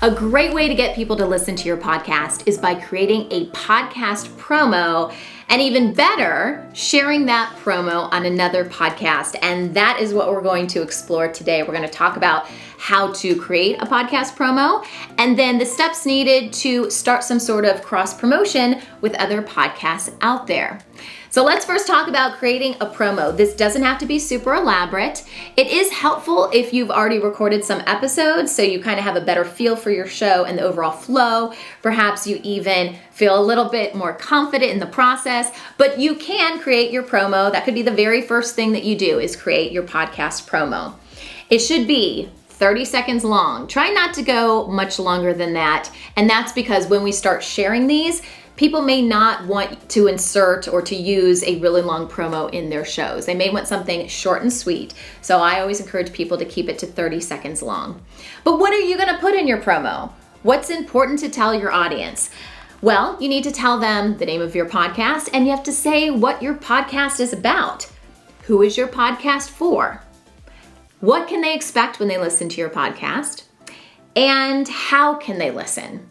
A great way to get people to listen to your podcast is by creating a podcast promo, and even better, sharing that promo on another podcast. And that is what we're going to explore today. We're going to talk about how to create a podcast promo and then the steps needed to start some sort of cross promotion with other podcasts out there. So let's first talk about creating a promo. This doesn't have to be super elaborate. It is helpful if you've already recorded some episodes so you kind of have a better feel for your show and the overall flow. Perhaps you even feel a little bit more confident in the process, but you can create your promo. That could be the very first thing that you do is create your podcast promo. It should be 30 seconds long. Try not to go much longer than that. And that's because when we start sharing these, people may not want to insert or to use a really long promo in their shows. They may want something short and sweet. So I always encourage people to keep it to 30 seconds long. But what are you going to put in your promo? What's important to tell your audience? Well, you need to tell them the name of your podcast, and you have to say what your podcast is about. Who is your podcast for? What can they expect when they listen to your podcast? And how can they listen?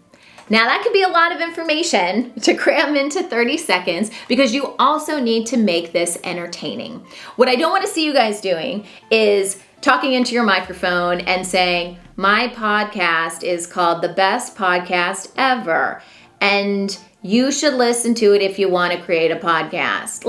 Now that could be a lot of information to cram into 30 seconds because you also need to make this entertaining. What I don't want to see you guys doing is talking into your microphone and saying, my podcast is called The Best Podcast Ever, and you should listen to it if you want to create a podcast.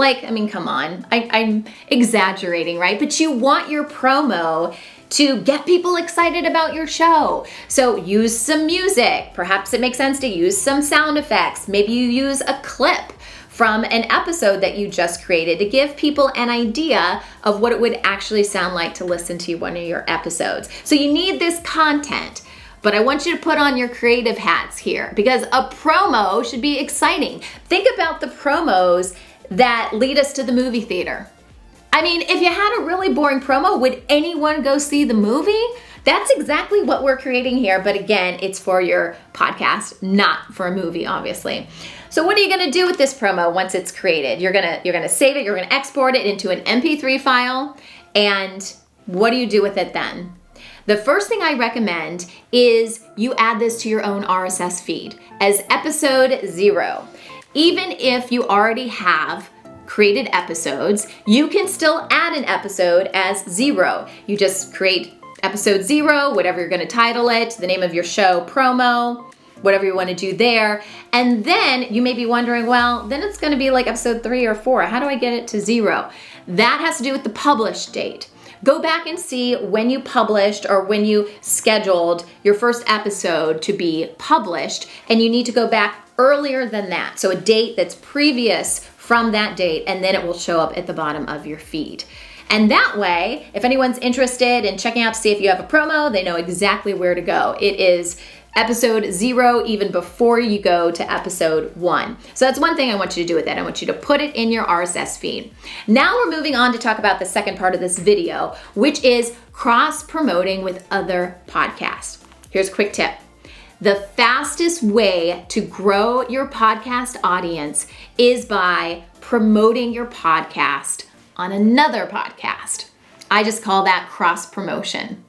Come on, I'm exaggerating, right? But you want your promo to get people excited about your show. So use some music. Perhaps it makes sense to use some sound effects. Maybe you use a clip from an episode that you just created to give people an idea of what it would actually sound like to listen to one of your episodes. So you need this content, but I want you to put on your creative hats here because a promo should be exciting. Think about the promos that lead us to the movie theater. I mean, if you had a really boring promo, would anyone go see the movie? That's exactly what we're creating here. But again, it's for your podcast, not for a movie, obviously. So what are you going to do with this promo once it's created? You're going to save it. You're going to export it into an MP3 file. And what do you do with it then? The first thing I recommend is you add this to your own RSS feed as episode 0. Even if you already have created episodes, you can still add an episode as 0. You just create episode 0, whatever you're going to title it, the name of your show, promo, whatever you want to do there. And then you may be wondering, well, then it's going to be like episode 3 or 4. How do I get it to 0? That has to do with the published date. Go back and see when you published or when you scheduled your first episode to be published, and you need to go back earlier than that. So a date that's previous from that date, and then it will show up at the bottom of your feed. And that way, if anyone's interested in checking out to see if you have a promo, they know exactly where to go. It is episode 0 even before you go to episode 1. So that's one thing I want you to do with it. I want you to put it in your RSS feed. Now we're moving on to talk about the second part of this video, which is cross-promoting with other podcasts. Here's a quick tip. The fastest way to grow your podcast audience is by promoting your podcast on another podcast. I just call that cross promotion.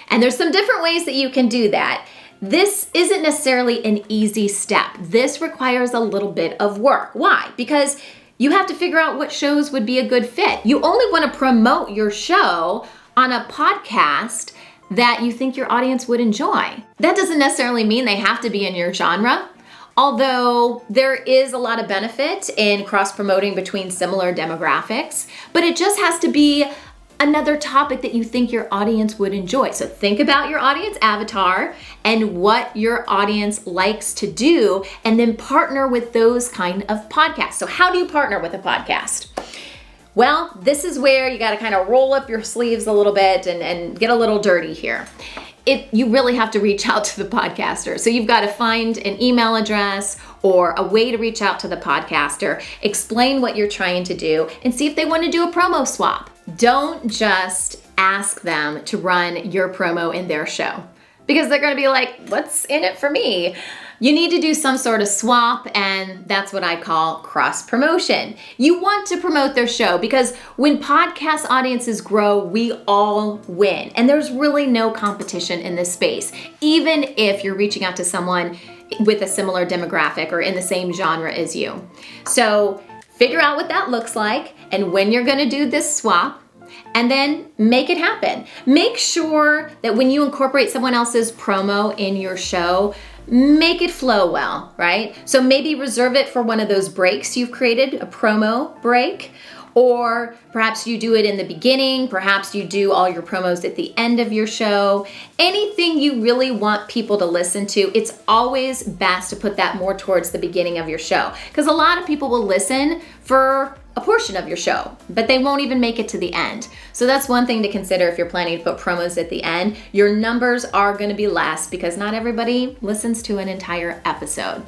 And there's some different ways that you can do that. This isn't necessarily an easy step. This requires a little bit of work. Why? Because you have to figure out what shows would be a good fit. You only want to promote your show on a podcast that you think your audience would enjoy. That doesn't necessarily mean they have to be in your genre, although there is a lot of benefit in cross-promoting between similar demographics, but it just has to be another topic that you think your audience would enjoy. So think about your audience avatar and what your audience likes to do, and then partner with those kind of podcasts. So how do you partner with a podcast? Well, this is where you got to kind of roll up your sleeves a little bit and get a little dirty here. You really have to reach out to the podcaster. So you've got to find an email address or a way to reach out to the podcaster, explain what you're trying to do, and see if they want to do a promo swap. Don't just ask them to run your promo in their show. because they're going to be like, what's in it for me? You need to do some sort of swap, and that's what I call cross promotion. You want to promote their show because when podcast audiences grow, we all win. And there's really no competition in this space, even if you're reaching out to someone with a similar demographic or in the same genre as you. So figure out what that looks like and when you're going to do this swap, and then make it happen. Make sure that when you incorporate someone else's promo in your show, make it flow well, right? So maybe reserve it for one of those breaks you've created, a promo break, or perhaps you do it in the beginning, perhaps you do all your promos at the end of your show. Anything you really want people to listen to, it's always best to put that more towards the beginning of your show, because a lot of people will listen for a portion of your show, but they won't even make it to the end. So that's one thing to consider if you're planning to put promos at the end. Your numbers are going to be less because not everybody listens to an entire episode.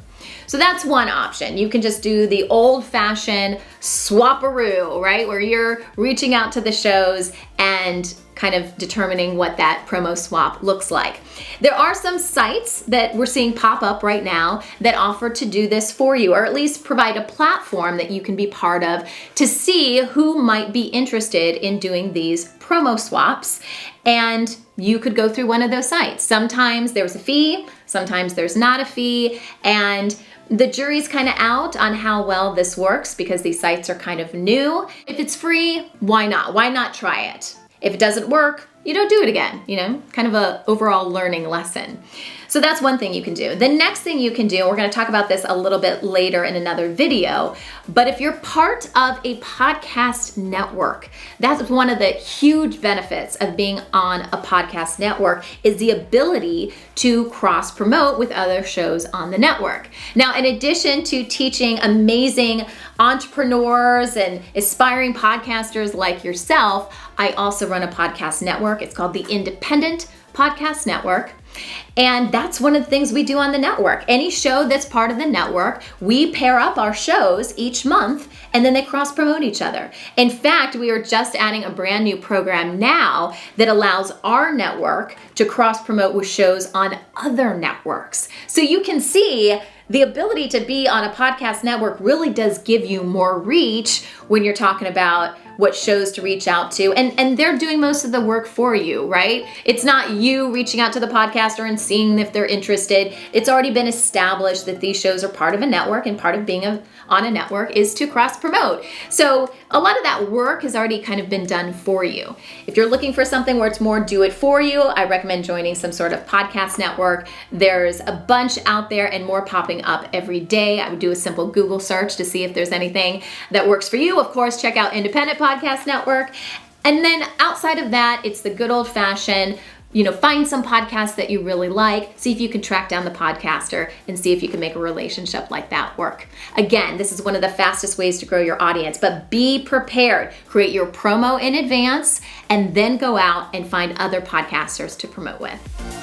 So that's one option. You can just do the old-fashioned swap-a-roo, right? Where you're reaching out to the shows and kind of determining what that promo swap looks like. There are some sites that we're seeing pop up right now that offer to do this for you, or at least provide a platform that you can be part of to see who might be interested in doing these promo swaps. And you could go through one of those sites. Sometimes there's a fee, sometimes there's not a fee, and the jury's kind of out on how well this works because these sites are kind of new. If it's free, why not? Why not try it? If it doesn't work, you don't do it again, kind of a overall learning lesson. So that's one thing you can do. The next thing you can do, we're going to talk about this a little bit later in another video, but if you're part of a podcast network, that's one of the huge benefits of being on a podcast network is the ability to cross promote with other shows on the network. Now, in addition to teaching amazing entrepreneurs and aspiring podcasters like yourself, I also run a podcast network. It's called the Independent Podcast Network. And that's one of the things we do on the network. Any show that's part of the network, we pair up our shows each month and then they cross promote each other. In fact, we are just adding a brand new program now that allows our network to cross promote with shows on other networks. So you can see the ability to be on a podcast network really does give you more reach when you're talking about what shows to reach out to. And they're doing most of the work for you, right? It's not you reaching out to the podcaster and seeing if they're interested. It's already been established that these shows are part of a network, and part of being on a network is to cross promote. So a lot of that work has already kind of been done for you. If you're looking for something where it's more do it for you, I recommend joining some sort of podcast network. There's a bunch out there and more popping up every day. I would do a simple Google search to see if there's anything that works for you. Of course, check out Independent Podcast Network. And then outside of that, it's the good old fashioned, find some podcasts that you really like, see if you can track down the podcaster and see if you can make a relationship like that work. Again, this is one of the fastest ways to grow your audience, but be prepared. Create your promo in advance and then go out and find other podcasters to promote with.